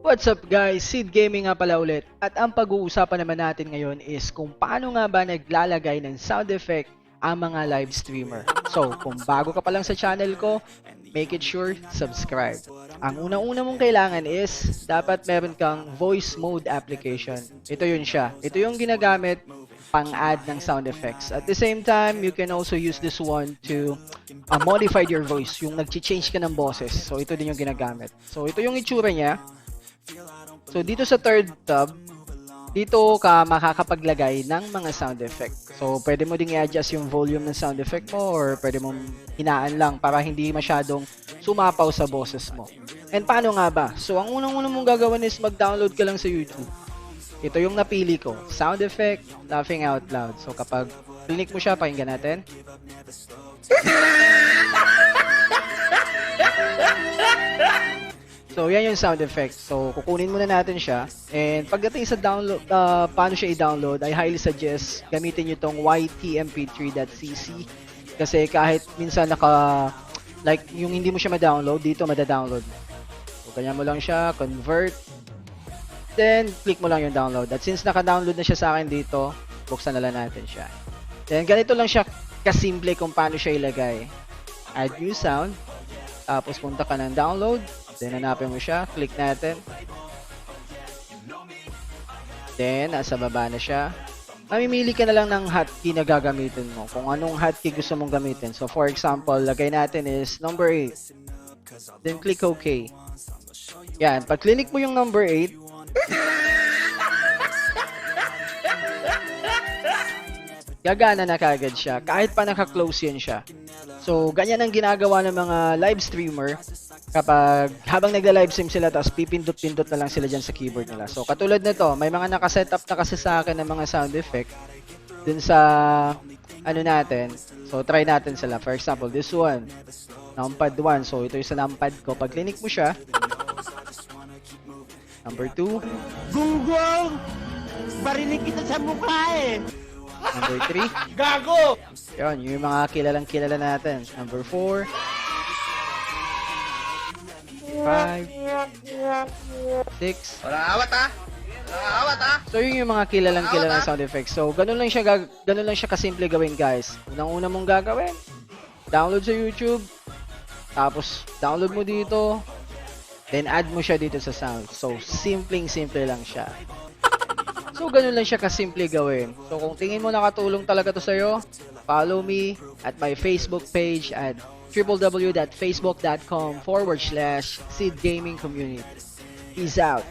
What's up guys? Sid Gaming nga pala ulit. At ang pag-uusapan naman natin ngayon is kung paano nga ba naglalagay ng sound effect ang mga live streamer. So, kung bago ka pa lang sa channel ko, make it sure subscribe. Ang unang-una mong kailangan is dapat meron kang voice mode application. Ito yun siya. Ito yung ginagamit pang-add ng sound effects. At the same time, you can also use this one to modify your voice. Yung nag-change ka ng boses. So, ito din yung ginagamit. So, ito yung itsura niya. So, dito sa third tab, dito ka makakapaglagay ng mga sound effect. So, pwede mo ding i-adjust yung volume ng sound effect mo or pwede mong hinaan lang para hindi masyadong sumapaw sa boses mo. And paano nga ba? So, ang unang-unang mong gagawin is mag-download ka lang sa YouTube. Ito yung napili ko. Sound effect, laughing out loud. So, kapag click mo siya, pakinggan natin. So, yan yung sound effect. So, kukunin muna natin siya. And pagdating sa download, paano siya i-download, I highly suggest gamitin nyo tong ytmp3.cc. Kasi kahit minsan like, yung hindi mo siya ma-download, dito mada-download mo. So, ganyan mo lang siya, convert. Then, click mo lang yung download. At since naka-download na siya sa akin dito, buksan na lang natin siya. Then, ganito lang siya kasimple kung paano siya ilagay. Add new sound. Tapos, punta ka ng download. Then, hanapin mo siya. Click natin. Then, nasa baba na siya. Mamimili ka na lang ng hotkey na gagamitin mo. Kung anong hotkey gusto mong gamitin. So, for example, lagay natin is number 8. Then, click OK. Yan. Pag click mo yung number 8, gagana na kagad siya. Kahit pa naka-close yan siya. So, ganyan ang ginagawa ng mga live streamer kapag habang nagla-live stream sila tapos pipindot-pindot na lang sila dyan sa keyboard nila. So, katulad nito, may mga nakasetup na kasi sa akin ng mga sound effect dun sa ano natin. So, try natin sila. For example, this one. Numpad 1. So, ito yung sa numpad ko. Pag click mo siya, number 2. Gunggong! Barinig kita sa mukha eh! Number 3. Gago! Yun, yung mga kilala natin. Number 4. 5. 6. Wala awat ha! Wala awat ha! So, yun yung mga kilalang sound effects. So, ganun lang siya kasimple gawin, guys. Unang-una mong gagawin, download sa YouTube, tapos download mo dito, then add mo siya dito sa sound. So, simple lang siya. So, ganun lang siya kasimple gawin. So, kung tingin mo nakatulong talaga to sa'yo, follow me at my Facebook page at www.facebook.com/SidGamingCommunity. Peace out!